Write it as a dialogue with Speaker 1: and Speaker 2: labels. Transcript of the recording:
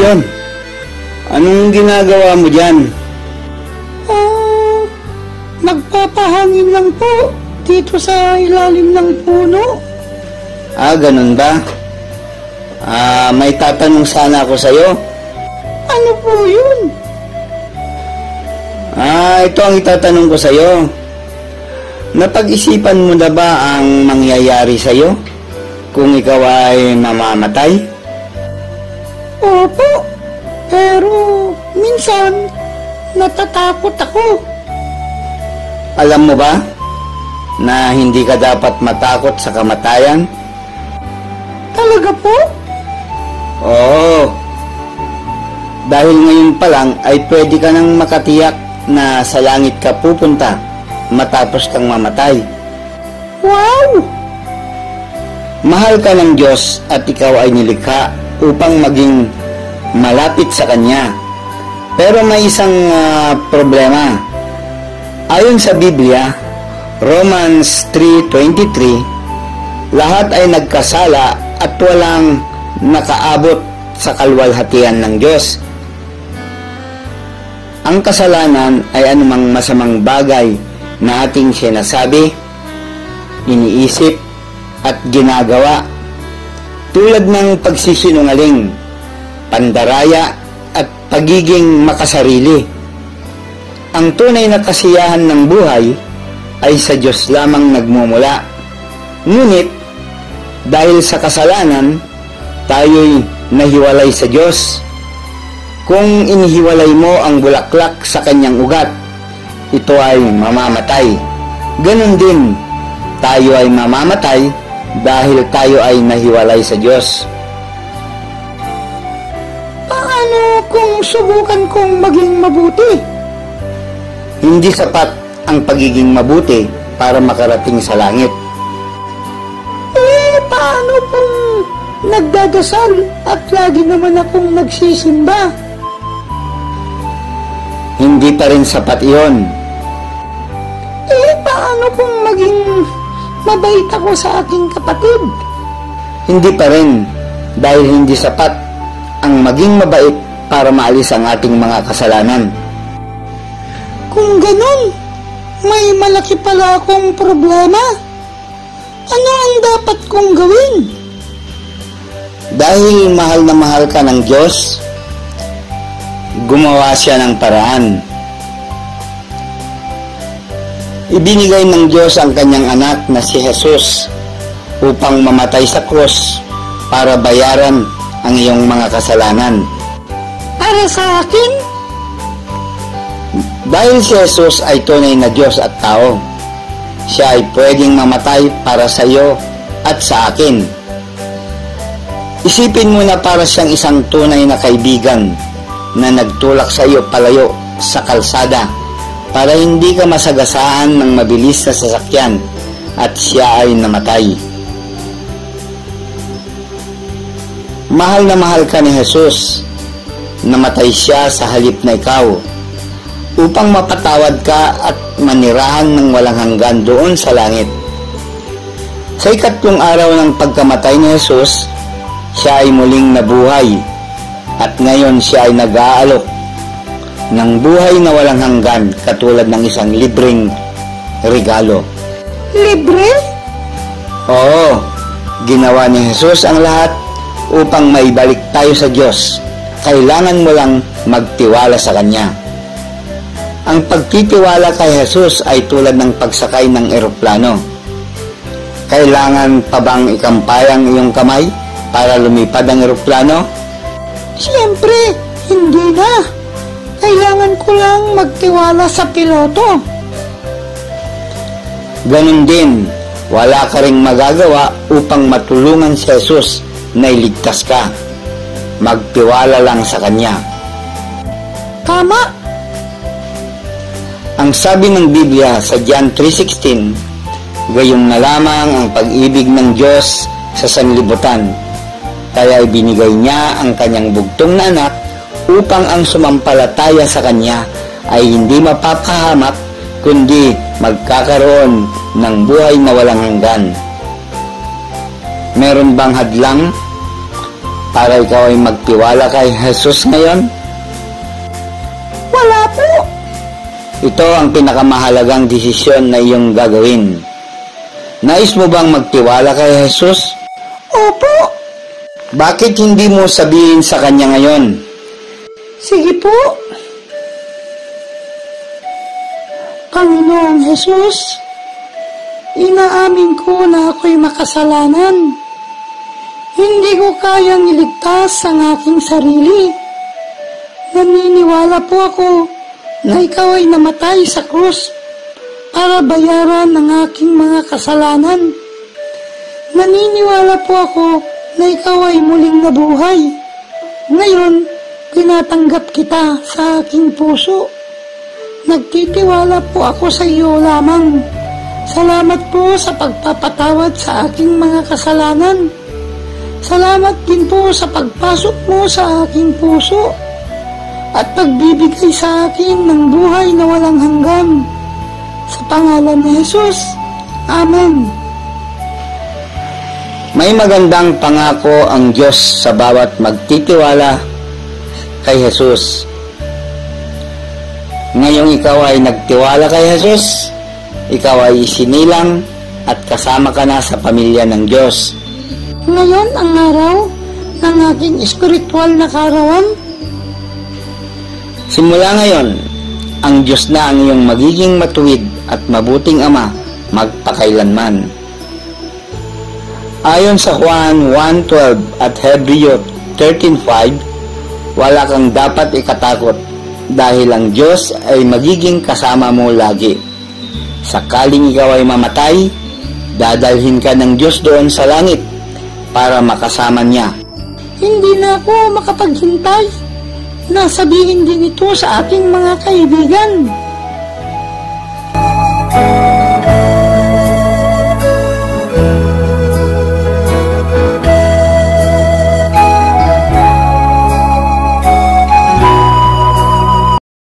Speaker 1: yun? Anong ginagawa mo dyan?
Speaker 2: Nagpapahangin lang po dito sa ilalim ng puno.
Speaker 1: Ganun ba? May tatanong sana ako sa'yo.
Speaker 2: Ano po yun?
Speaker 1: Ito ang itatanong ko sa'yo. Napag-isipan mo na ba ang mangyayari sa'yo kung ikaw ay mamamatay?
Speaker 2: Opo, pero minsan natatakot ako.
Speaker 1: Alam mo ba na hindi ka dapat matakot sa kamatayan?
Speaker 2: Talaga po?
Speaker 1: Oo. Dahil ngayon pa lang ay pwede ka nang makatiyak na sa langit ka pupunta matapos kang mamatay.
Speaker 2: Wow!
Speaker 1: Mahal ka ng Diyos at ikaw ay nilikha upang maging malapit sa Kanya. Pero may isang problema. Ayon sa Biblia, Romans 3:23, lahat ay nagkasala at walang nakaabot sa kaluwalhatian ng Diyos. Ang kasalanan ay anumang masamang bagay na ating sinasabi, iniisip, at ginagawa, tulad ng pagsisinungaling, pandaraya, at pagiging makasarili. Ang tunay na kasiyahan ng buhay ay sa Diyos lamang nagmumula. Ngunit, dahil sa kasalanan, tayo'y nahiwalay sa Diyos. Kung inihiwalay mo ang bulaklak sa kanyang ugat, ito ay mamamatay. Ganon din, tayo ay mamamatay dahil tayo ay nahiwalay sa Diyos.
Speaker 2: Paano kung subukan kong maging mabuti?
Speaker 1: Hindi sapat ang pagiging mabuti para makarating sa langit.
Speaker 2: Paano kung nagdadasal at lagi naman akong nagsisimba?
Speaker 1: Hindi pa rin sapat iyon.
Speaker 2: Paano kung maging mabait ako sa aking kapatid?
Speaker 1: Hindi pa rin, dahil hindi sapat ang maging mabait para maalis ang ating mga kasalanan.
Speaker 2: Kung ganun, may malaki pala akong problema. Ano ang dapat kong gawin?
Speaker 1: Dahil mahal na mahal ka ng Diyos, gumawa siya ng paraan. Ibinigay ng Diyos ang kanyang anak na si Jesus upang mamatay sa krus para bayaran ang iyong mga kasalanan.
Speaker 2: Para sa akin?
Speaker 1: Dahil si Jesus ay tunay na Diyos at tao, siya ay pwedeng mamatay para sa iyo at sa akin. Isipin mo na para siyang isang tunay na kaibigan na nagtulak sa iyo palayo sa kalsada para hindi ka masagasaan ng mabilis na sasakyan at siya ay namatay. Mahal na mahal ka ni Jesus. Namatay siya sa halip na ikaw upang mapatawad ka at manirahan ng walang hanggan doon sa langit. Sa ikatlong araw ng pagkamatay ni Jesus, siya ay muling nabuhay at ngayon siya ay nag-aalok ng buhay na walang hanggan katulad ng isang libreng regalo.
Speaker 2: Libre?
Speaker 1: Oo, ginawa ni Jesus ang lahat upang maibalik tayo sa Diyos. Kailangan mo lang magtiwala sa Kanya. Ang pagtitiwala kay Jesus ay tulad ng pagsakay ng eroplano. Kailangan pa bang ikampay ang iyong kamay para lumipad ang eroplano?
Speaker 2: Siyempre, hindi na. Kailangan ko lang magtiwala sa piloto.
Speaker 1: Ganun din, wala ka ring magagawa upang matulungan si Jesus na iligtas ka. Magtiwala lang sa Kanya.
Speaker 2: Tama.
Speaker 1: Ang sabi ng Biblia sa John 3:16, gayong na lamang ang pag-ibig ng Diyos sa sanlibutan, kaya ibinigay niya ang kanyang bugtong na anak upang ang sumampalataya sa Kanya ay hindi mapapahamak kundi magkakaroon ng buhay na walang hanggan. Meron bang hadlang para ikaw ay magtiwala kay Jesus ngayon?
Speaker 2: Wala po.
Speaker 1: Ito ang pinakamahalagang desisyon na iyong gagawin. Nais mo bang magtiwala kay Jesus?
Speaker 2: Opo.
Speaker 1: Bakit hindi mo sabihin sa Kanya ngayon?
Speaker 2: Sige po. Panginoong Jesus, inaamin ko na ako'y makasalanan. Hindi ko kayang iligtas ang aking sarili. Naniniwala po ako na ikaw ay namatay sa krus para bayaran ang aking mga kasalanan. Naniniwala po ako na ikaw ay muling nabuhay. Ngayon, tinatanggap kita sa aking puso. Nagtitiwala po ako sa iyo lamang. Salamat po sa pagpapatawad sa aking mga kasalanan. Salamat din po sa pagpasok mo sa aking puso at pagbibigay sa akin ng buhay na walang hanggan. Sa pangalan ni Jesus. Amen.
Speaker 1: May magandang pangako ang Diyos sa bawat magtitiwala kay Jesus. Ngayong ikaw ay nagtiwala kay Jesus, ikaw ay isinilang at kasama ka na sa pamilya ng Diyos.
Speaker 2: Ngayon ang araw ng aking espiritual na kaarawan.
Speaker 1: Simula ngayon, ang Diyos na ang iyong magiging matuwid at mabuting Ama magpakailanman. Ayon sa Juan 1:12 at Hebreo 13:5, wala kang dapat ikatakot dahil ang Diyos ay magiging kasama mo lagi. Sakaling ikaw ay mamatay, dadalhin ka ng Diyos doon sa langit para makasama niya.
Speaker 2: Hindi na ako makapaghintay na sabihin din ito sa aking mga kaibigan.